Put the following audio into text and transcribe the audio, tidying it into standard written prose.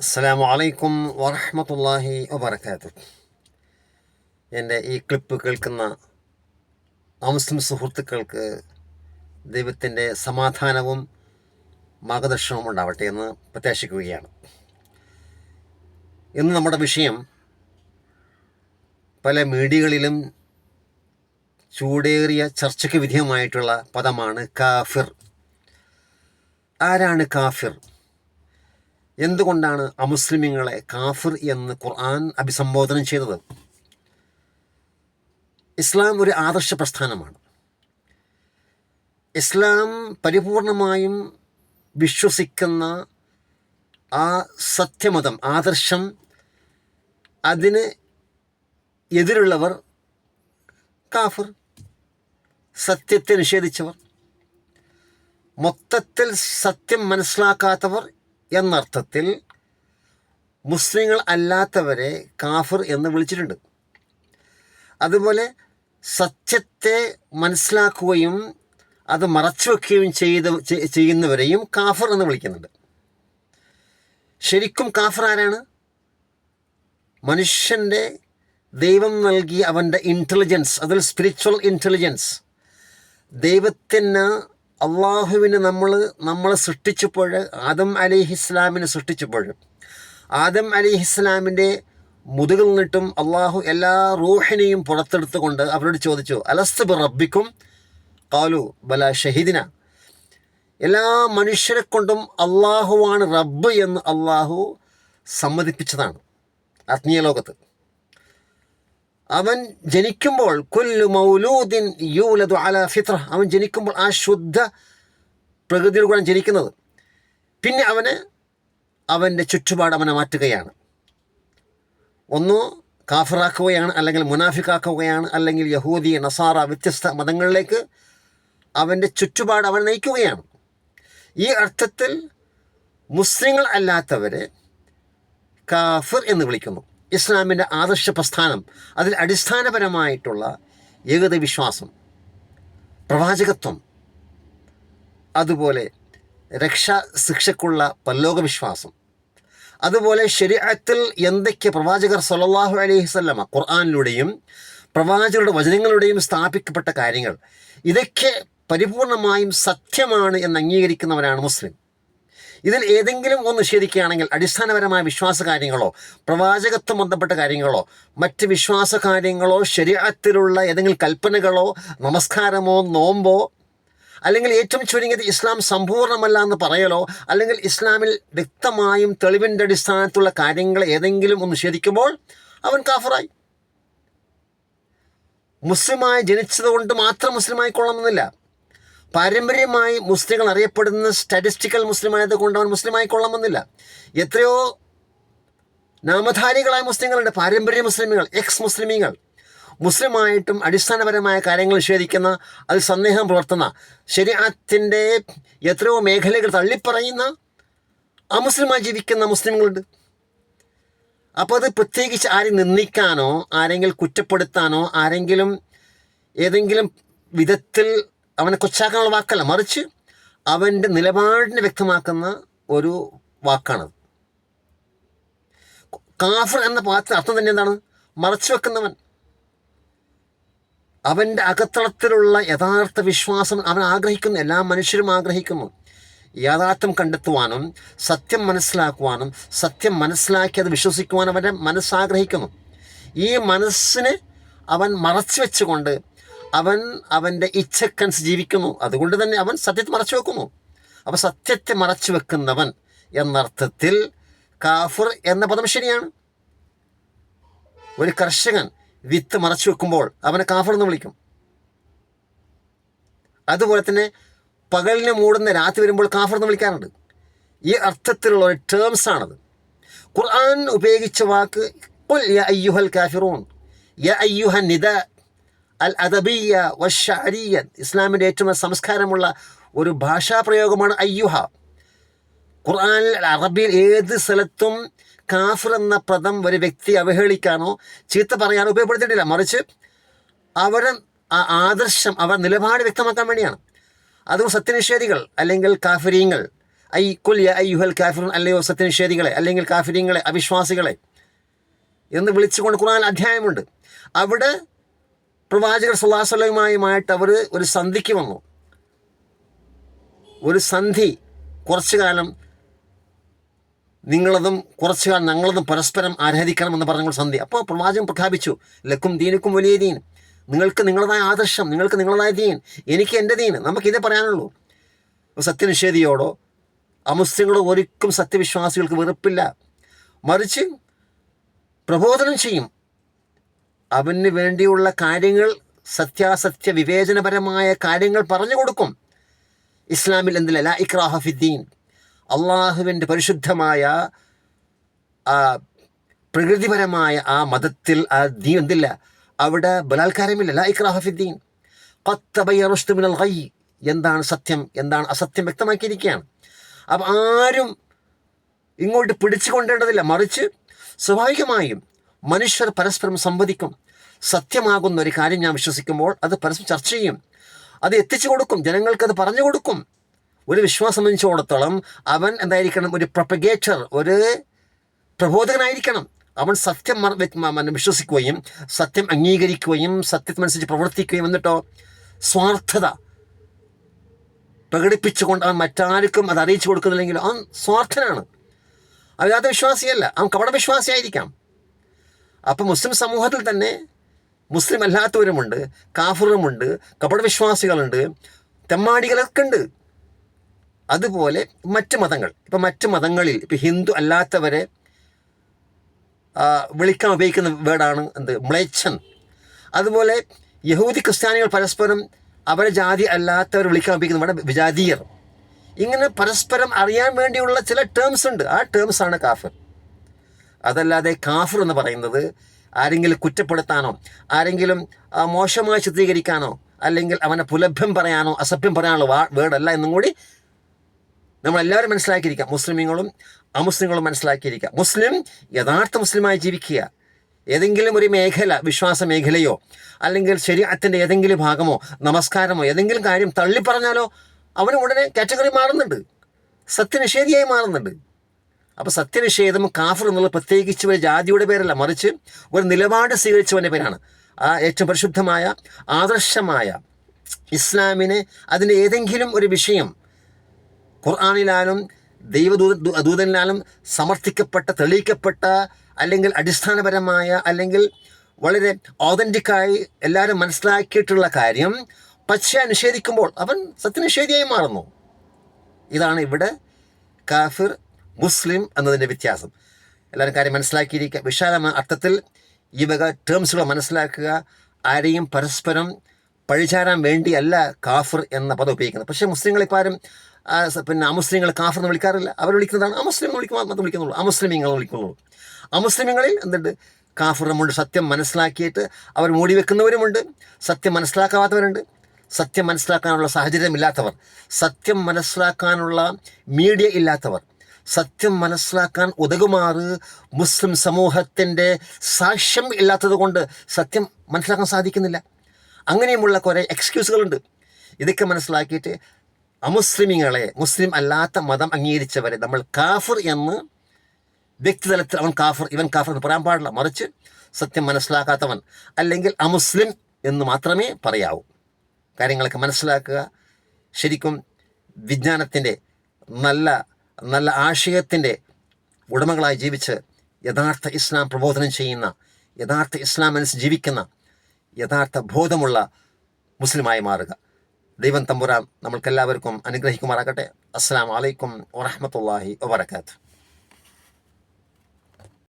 അസ്സലാമു അലൈക്കും വറഹ്മത്തുള്ളാഹി വബറകാതുഹു. എൻ്റെ ഈ ക്ലിപ്പ് കേൾക്കുന്ന മുസ്ലിം സുഹൃത്തുക്കൾക്ക് ദൈവത്തിൻ്റെ സമാധാനവും മാർഗദർശനവും ഉണ്ടാവട്ടെ എന്ന് പ്രത്യാശിക്കുകയാണ്. ഇന്ന് നമ്മുടെ വിഷയം പല മീഡിയകളിലും ചൂടേറിയ ചർച്ചയ്ക്ക് വിധേയമായിട്ടുള്ള പദമാണ് കാഫിർ. ആരാണ് കാഫിർ? എന്തുകൊണ്ടാണ് അമുസ്ലിമീങ്ങളെ കാഫിർ എന്ന് ഖുർആൻ അഭിസംബോധന ചെയ്തത്? ഇസ്ലാം ഒരു ആദർശ പ്രസ്ഥാനമാണ്. ഇസ്ലാം പരിപൂർണമായും വിശ്വസിക്കുന്ന ആ സത്യമതം, ആദർശം, അതിന് എതിരുള്ളവർ കാഫിർ, സത്യത്തെ നിഷേധിച്ചവർ, മൊത്തത്തിൽ സത്യം മനസ്സിലാക്കാത്തവർ എന്നർത്ഥത്തിൽ മുസ്ലിങ്ങൾ അല്ലാത്തവരെ കാഫിർ എന്ന് വിളിച്ചിട്ടുണ്ട്. അതുപോലെ സത്യത്തെ മനസ്സിലാക്കുകയും അത് മറച്ചു വയ്ക്കുകയും ചെയ്യുന്നവരെയും കാഫിർ എന്ന് വിളിക്കുന്നുണ്ട്. ശരിക്കും കാഫിർ ആരാണ്? മനുഷ്യൻ്റെ ദൈവം നൽകിയ അവൻ്റെ ഇൻ്റലിജൻസ്, അതിൽ സ്പിരിച്വൽ ഇൻ്റലിജൻസ്, ദൈവത്തിന് അള്ളാഹുവിന് നമ്മളെ സൃഷ്ടിച്ചപ്പോൾ, ആദം അലിഹിസ്ലാമിനെ സൃഷ്ടിച്ചപ്പോൾ, ആദം അലിഹിസ്ലാമിൻ്റെ മുതുകിൽ നിന്നിട്ടും അള്ളാഹു എല്ലാ റൂഹിനെയും പുറത്തെടുത്തുകൊണ്ട് അവരോട് ചോദിച്ചു, അലസ്തു ബി റബ്ബിക്കും ഖാലു ബല ഷഹീദിന. എല്ലാ മനുഷ്യരെ കൊണ്ടും അള്ളാഹുവാണ് റബ്ബ് എന്ന് അള്ളാഹു സമ്മതിപ്പിച്ചതാണ് ആത്മീയ ലോകത്ത്. അവൻ ജനിക്കുമ്പോൾ കുല്ലു മൗലൂദിൻ യൂലദു അലാ ഫിത്ര, അവൻ ജനിക്കുമ്പോൾ ആ ശുദ്ധ പ്രകൃതിയുടെ കൂടെ ജനിക്കുന്നത്. പിന്നെ അവൻ്റെ ചുറ്റുപാട് അവനെ മാറ്റുകയാണ്. ഒന്നോ കാഫിറാക്കുകയാണ്, അല്ലെങ്കിൽ മുനാഫിക്കാക്കുകയാണ്, അല്ലെങ്കിൽ യഹൂദി, നസാറ, വ്യത്യസ്ത മതങ്ങളിലേക്ക് അവൻ്റെ ചുറ്റുപാട് അവൻ നയിക്കുകയാണ്. ഈ അർത്ഥത്തിൽ മുസ്ലിങ്ങൾ അല്ലാത്തവരെ കാഫിർ എന്ന് വിളിക്കുന്നു. ഇസ്ലാമിൻ്റെ ആദർശ പ്രസ്ഥാനം, അതിൽ അടിസ്ഥാനപരമായിട്ടുള്ള ഏകദൈവ വിശ്വാസം, പ്രവാചകത്വം, അതുപോലെ രക്ഷാശിക്ഷയ്ക്കുള്ള പരലോക വിശ്വാസം, അതുപോലെ ശരീഅത്തിൽ എന്തൊക്കെ പ്രവാചകർ സ്വല്ലല്ലാഹു അലൈഹി വസല്ലമ ഖുർആനിലൂടെയും പ്രവാചകരുടെ വചനങ്ങളിലൂടെയും സ്ഥാപിക്കപ്പെട്ട കാര്യങ്ങൾ, ഇതൊക്കെ പരിപൂർണമായും സത്യമാണ് എന്ന് അംഗീകരിക്കുന്നവരാണ് മുസ്ലിം. ഇതിൽ ഏതെങ്കിലും ഒന്ന് നിഷേധിക്കുകയാണെങ്കിൽ അടിസ്ഥാനപരമായ വിശ്വാസ കാര്യങ്ങളോ, പ്രവാചകത്വം ബന്ധപ്പെട്ട കാര്യങ്ങളോ, മറ്റ് വിശ്വാസ കാര്യങ്ങളോ, ശരീഅത്തിലുള്ള ഏതെങ്കിലും കൽപ്പനകളോ, നമസ്കാരമോ, നോമ്പോ, അല്ലെങ്കിൽ ഏറ്റവും ചുരുങ്ങിയത് ഇസ്ലാം സമ്പൂർണ്ണമല്ല എന്ന് പറയലോ, അല്ലെങ്കിൽ ഇസ്ലാമിൽ വ്യക്തമായും തെളിവിൻ്റെ അടിസ്ഥാനത്തിലുള്ള കാര്യങ്ങൾ ഏതെങ്കിലും ഒന്ന് നിഷേധിക്കുമ്പോൾ അവൻ കാഫിറായി. മുസ്ലിമായി ജനിച്ചതുകൊണ്ട് മാത്രം മുസ്ലിമായി കൊള്ളണമെന്നില്ല. പാരമ്പര്യമായി മുസ്ലിങ്ങൾ അറിയപ്പെടുന്ന സ്റ്റാറ്റിസ്റ്റിക്കൽ മുസ്ലിമായത് കൊണ്ട് അവൻ മുസ്ലിമായി കൊള്ളണമെന്നില്ല. എത്രയോ നാമധാരികളായ മുസ്ലിങ്ങളുണ്ട്, പാരമ്പര്യ മുസ്ലിമുകൾ, എക്സ് മുസ്ലിമീങ്ങൾ. മുസ്ലിമായിട്ടും അടിസ്ഥാനപരമായ കാര്യങ്ങൾ നിഷേധിക്കുന്ന, അതിൽ സന്ദേഹം പുലർത്തുന്ന, ശരീഅത്തിൻ്റെ എത്രയോ മേഖലകൾ തള്ളിപ്പറയുന്ന അമുസ്ലിമായി ജീവിക്കുന്ന മുസ്ലിങ്ങളുണ്ട്. അപ്പോൾ അത് പ്രത്യേകിച്ച് ആരെയും നിന്ദിക്കാനോ, ആരെങ്കിലും കുറ്റപ്പെടുത്താനോ, ആരെങ്കിലും ഏതെങ്കിലും വിധത്തിൽ അവനെ കൊച്ചാക്കാനുള്ള വാക്കല്ല, മറിച്ച് അവൻ്റെ നിലപാടിനെ വ്യക്തമാക്കുന്ന ഒരു വാക്കാണത്. കാഫിർ എന്ന പദത്തിന് അർത്ഥം തന്നെ എന്താണ്? മറച്ചു വെക്കുന്നവൻ. അവൻ്റെ അകത്തളത്തിലുള്ള യഥാർത്ഥ വിശ്വാസം അവൻ ആഗ്രഹിക്കുന്നു, എല്ലാ മനുഷ്യരും ആഗ്രഹിക്കുന്നു. യാഥാർത്ഥ്യം കണ്ടെത്തുവാനും സത്യം മനസ്സിലാക്കുവാനും സത്യം മനസ്സിലാക്കി അത് വിശ്വസിക്കുവാനും അവൻ്റെ മനസ്സാഗ്രഹിക്കുന്നു. ഈ മനസ്സിനെ അവൻ മറച്ചു വെച്ചുകൊണ്ട് അവൻ്റെ ഇച്ഛക്കനുസരിച്ച് ജീവിക്കുന്നു. അതുകൊണ്ട് തന്നെ അവൻ സത്യത്തെ മറച്ചു വെക്കുന്നു. അപ്പോൾ സത്യത്തെ മറച്ചു വെക്കുന്നവൻ എന്നർത്ഥത്തിൽ കാഫിർ എന്ന പദം ശരിയാണ്. ഒരു കർഷകൻ വിത്ത് മറച്ചു വെക്കുമ്പോൾ അവനെ കാഫിർ എന്ന് വിളിക്കും. അതുപോലെ തന്നെ പകലിനെ മൂടുന്ന രാത്രി വരുമ്പോൾ കാഫിർ എന്ന് വിളിക്കാറുണ്ട്. ഈ അർത്ഥത്തിലുള്ള ഒരു ടേംസാണത്. ഖുർആൻ ഉപയോഗിച്ച വാക്ക് ഖുൽ യാ അയ്യുഹൽ കാഫിറൂൻ, യാ അയ്യുഹൻ നിദാ അൽ അദബിയ വശഅരിയ. ഇസ്ലാമിൻ്റെ ഏറ്റവും സംസ്കാരമുള്ള ഒരു ഭാഷാപ്രയോഗമാണ് അയ്യുഹ. ഖുർആനിൽ അറബിയിൽ ഏത് സ്ഥലത്തും കാഫിർ എന്ന പദം ഒരു വ്യക്തി അവഹേളിക്കാനോ ചീത്ത പറയാനോ ഉപയോഗപ്പെടുത്തിയിട്ടില്ല, മറിച്ച് അവരുടെ ആദർശം, അവർ നിലപാട് വ്യക്തമാക്കാൻ വേണ്ടിയാണ്. അതുകൊണ്ട് സത്യനിഷേധികൾ അല്ലെങ്കിൽ കാഫിരീങ്ങൾ കുൽ യാ അയ്യുഹൽ കാഫിറൂൻ, അല്ലയോ സത്യനിഷേധികളെ, അല്ലെങ്കിൽ കാഫിര്യങ്ങളെ, അവിശ്വാസികളെ എന്ന് വിളിച്ചുകൊണ്ട് ഖുർആൻ അധ്യായമുണ്ട്. അവിടെ പ്രവാചകർ സ്വല്ലല്ലാഹു അലൈഹി വസല്ലമയുമായിട്ട് അവർ ഒരു സന്ധിക്ക് വന്നു. ഒരു സന്ധി, കുറച്ചു കാലം നിങ്ങളതും കുറച്ചു കാലം ഞങ്ങളതും പരസ്പരം ആരാധിക്കണമെന്ന് പറഞ്ഞ സന്ധി. അപ്പോൾ പ്രവാചകൻ പ്രഖ്യാപിച്ചു, ലക്കും ദീനുക്കും വലിയ ദീൻ, നിങ്ങൾക്ക് നിങ്ങളതായ ആദർശം, നിങ്ങൾക്ക് നിങ്ങളതായ ദീൻ, എനിക്ക് എൻ്റെ ദീൻ, നമുക്കിതേ പറയാനുള്ളൂ. സത്യനിഷേധിയോടോ അമുസ്ലിങ്ങളോ ഒരിക്കലും സത്യവിശ്വാസികൾക്ക് വെറുപ്പില്ല, മറിച്ച് പ്രബോധനം ചെയ്യും. അവന് വേണ്ടിയുള്ള കാര്യങ്ങൾ, സത്യാസത്യ വിവേചനപരമായ കാര്യങ്ങൾ പറഞ്ഞു കൊടുക്കും. ഇസ്ലാമിൽ എന്തില്ല, ലാ ഇക്രാഹ ഫിദ്ദീൻ, അള്ളാഹുവിൻ്റെ പരിശുദ്ധമായ പ്രകൃതിപരമായ ആ മതത്തിൽ ആ ദീൻ എന്തില്ല, അവിടെ ബലാത്കാരമില്ല. ലാ ഇക്രാഹ ഫിദ്ദീൻ ഖദ് തബയ്യന റുശ്ദു മിനൽ ഗയ്, എന്താണ് സത്യം എന്താണ് അസത്യം വ്യക്തമാക്കിയിരിക്കുകയാണ്. അപ്പം ആരും ഇങ്ങോട്ട് പിടിച്ചു കൊണ്ടേണ്ടതില്ല, മറിച്ച് സ്വാഭാവികമായും മനുഷ്യർ പരസ്പരം സംവദിക്കും. സത്യമാകുന്ന ഒരു കാര്യം ഞാൻ വിശ്വസിക്കുമ്പോൾ അത് പരസ്പരം ചർച്ച ചെയ്യും, അത് എത്തിച്ചു കൊടുക്കും, ജനങ്ങൾക്കത് പറഞ്ഞു കൊടുക്കും. ഒരു വിശ്വാസം സംബന്ധിച്ചിടത്തോളം അവൻ എന്തായിരിക്കണം, ഒരു പ്രൊപ്പഗേറ്റർ, ഒരു പ്രബോധകനായിരിക്കണം. അവൻ സത്യം വിശ്വസിക്കുകയും സത്യം അംഗീകരിക്കുകയും സത്യത്തിനനുസരിച്ച് പ്രവർത്തിക്കുകയും, എന്നിട്ടോ സ്വാർത്ഥത പ്രകടിപ്പിച്ചുകൊണ്ട് അവൻ മറ്റാർക്കും അത് അറിയിച്ചു കൊടുക്കുന്നില്ലെങ്കിൽ അവൻ സ്വാർത്ഥനാണ്, അല്ലാത്ത വിശ്വാസിയല്ല, അവൻ കപടവിശ്വാസിയായിരിക്കാം. അപ്പം മുസ്ലിം സമൂഹത്തിൽ തന്നെ മുസ്ലിം അല്ലാത്തവരുമുണ്ട്, കാഫിറുമുണ്ട്, കപടവിശ്വാസികളുണ്ട്, തെമ്മാടികളൊക്കെ ഉണ്ട്. അതുപോലെ മറ്റ് മതങ്ങൾ, ഇപ്പം മറ്റ് മതങ്ങളിൽ ഇപ്പം ഹിന്ദു അല്ലാത്തവരെ വിളിക്കാൻ ഉപയോഗിക്കുന്ന വേർഡാണ് എന്ത്, മ്ലേച്ഛൻ. അതുപോലെ യഹൂദി ക്രിസ്ത്യാനികൾ പരസ്പരം അവരെ ജാതി അല്ലാത്തവർ വിളിക്കാൻ ഉപയോഗിക്കുന്ന വേർഡ് വിജാതീയർ. ഇങ്ങനെ പരസ്പരം അറിയാൻ വേണ്ടിയുള്ള ചില ടേംസ് ഉണ്ട്, ആ ടേംസാണ് കാഫിർ. അതല്ലാതെ കാഫിർ എന്ന് പറയുന്നത് ആരെങ്കിലും കുറ്റപ്പെടുത്താനോ ആരെങ്കിലും മോശമായി ചിത്രീകരിക്കാനോ അല്ലെങ്കിൽ അവനെ പുലഭ്യം പറയാനോ അസഭ്യം പറയാനുള്ള വേർഡല്ല എന്നും കൂടി നമ്മളെല്ലാവരും മനസ്സിലാക്കിയിരിക്കാം. മുസ്ലിമീങ്ങളും അമുസ്ലിങ്ങളും മനസ്സിലാക്കിയിരിക്കുക. മുസ്ലിം യഥാർത്ഥ മുസ്ലിമായി ജീവിക്കുക. ഏതെങ്കിലും ഒരു മേഖല, വിശ്വാസ മേഖലയോ അല്ലെങ്കിൽ ശരീഅത്തിൻ്റെ ഏതെങ്കിലും ഭാഗമോ നമസ്കാരമോ ഏതെങ്കിലും കാര്യം തള്ളിപ്പറഞ്ഞാലോ അവന് ഉടനെ കാറ്റഗറി മാറുന്നുണ്ട്, സത്യനിഷേധിയായി മാറുന്നുണ്ട്. അപ്പോൾ സത്യനിഷേധം കാഫിർ എന്നുള്ളത് പ്രത്യേകിച്ച് ഒരു ജാതിയുടെ പേരല്ല, മറിച്ച് ഒരു നിലപാട് സ്വീകരിച്ചവൻ്റെ പേരാണ്. ആ ഏറ്റവും പരിശുദ്ധമായ ആദർശമായ ഇസ്ലാമിനെ അതിൻ്റെ ഏതെങ്കിലും ഒരു വിഷയം ഖുർആനിലാലും ദൂതനിലാലും സമർത്ഥിക്കപ്പെട്ട, തെളിയിക്കപ്പെട്ട, അല്ലെങ്കിൽ അടിസ്ഥാനപരമായ, അല്ലെങ്കിൽ വളരെ ഓതൻറ്റിക്കായി എല്ലാവരും മനസ്സിലാക്കിയിട്ടുള്ള കാര്യം പച്ച നിഷേധിക്കുമ്പോൾ അവൻ സത്യനിഷേധിയായി മാറുന്നു. ഇതാണ് ഇവിടെ കാഫിർ മുസ്ലിം എന്നതിൻ്റെ വ്യത്യാസം. എല്ലാവരും കാര്യം മനസ്സിലാക്കിയിരിക്കുക. വിശാലമായ അർത്ഥത്തിൽ ഈ വക ടേംസുകൾ മനസ്സിലാക്കുക. ആരെയും പരസ്പരം പഴിചാരാൻ വേണ്ടിയല്ല കാഫിർ എന്ന പദം ഉപയോഗിക്കുന്നത്. പക്ഷേ മുസ്ലിങ്ങളിപ്പോൾ ആരും അമുസ്ലിങ്ങൾ കാഫിർ എന്ന് വിളിക്കാറില്ല. അവർ വിളിക്കുന്നതാണ് അമുസ്ലിം മാത്രം വിളിക്കുന്നുള്ളൂ, അമുസ്ലിമീങ്ങൾ വിളിക്കുന്നുള്ളൂ. അമുസ്ലിങ്ങളിൽ എന്തുണ്ട്, കാഫിറുമുണ്ട്. സത്യം മനസ്സിലാക്കിയിട്ട് അവർ മൂടി വെക്കുന്നവരുമുണ്ട്, സത്യം മനസ്സിലാക്കാത്തവരുണ്ട്, സത്യം മനസ്സിലാക്കാനുള്ള സാഹചര്യമില്ലാത്തവർ, സത്യം മനസ്സിലാക്കാനുള്ള മീഡിയ ഇല്ലാത്തവർ, സത്യം മനസ്സിലാക്കാൻ ഉതകുമാറ് മുസ്ലിം സമൂഹത്തിൻ്റെ സാക്ഷ്യം ഇല്ലാത്തത് കൊണ്ട് സത്യം മനസ്സിലാക്കാൻ സാധിക്കുന്നില്ല. അങ്ങനെയുമുള്ള കുറേ എക്സ്ക്യൂസുകളുണ്ട്. ഇതൊക്കെ മനസ്സിലാക്കിയിട്ട് അമുസ്ലിമീങ്ങളെ, മുസ്ലിം അല്ലാത്ത മതം അംഗീകരിച്ചവരെ നമ്മൾ കാഫിർ എന്ന് വ്യക്തിതലത്തിൽ അവൻ കാഫിർ ഇവൻ കാഫിർ എന്ന് പറയാൻ പാടില്ല, മറിച്ച് സത്യം മനസ്സിലാക്കാത്തവൻ അല്ലെങ്കിൽ അമുസ്ലിം എന്ന് മാത്രമേ പറയാവൂ. കാര്യങ്ങളൊക്കെ മനസ്സിലാക്കുക. ശരിക്കും വിജ്ഞാനത്തിൻ്റെ നല്ല നല്ല ആശയത്തിൻ്റെ ഉടമകളായി ജീവിച്ച് യഥാർത്ഥ ഇസ്ലാം പ്രബോധനം ചെയ്യുന്ന, യഥാർത്ഥ ഇസ്ലാം അനുസരിച്ച് ജീവിക്കുന്ന, യഥാർത്ഥ ബോധമുള്ള മുസ്ലിമായി മാറുക. ദൈവം തമ്പുരാൻ നമ്മൾക്കെല്ലാവർക്കും അനുഗ്രഹിക്കുമാറാകട്ടെ. അസ്സലാമു അലൈക്കും വറഹ്മത്തുള്ളാഹി വബറകാതുഹു.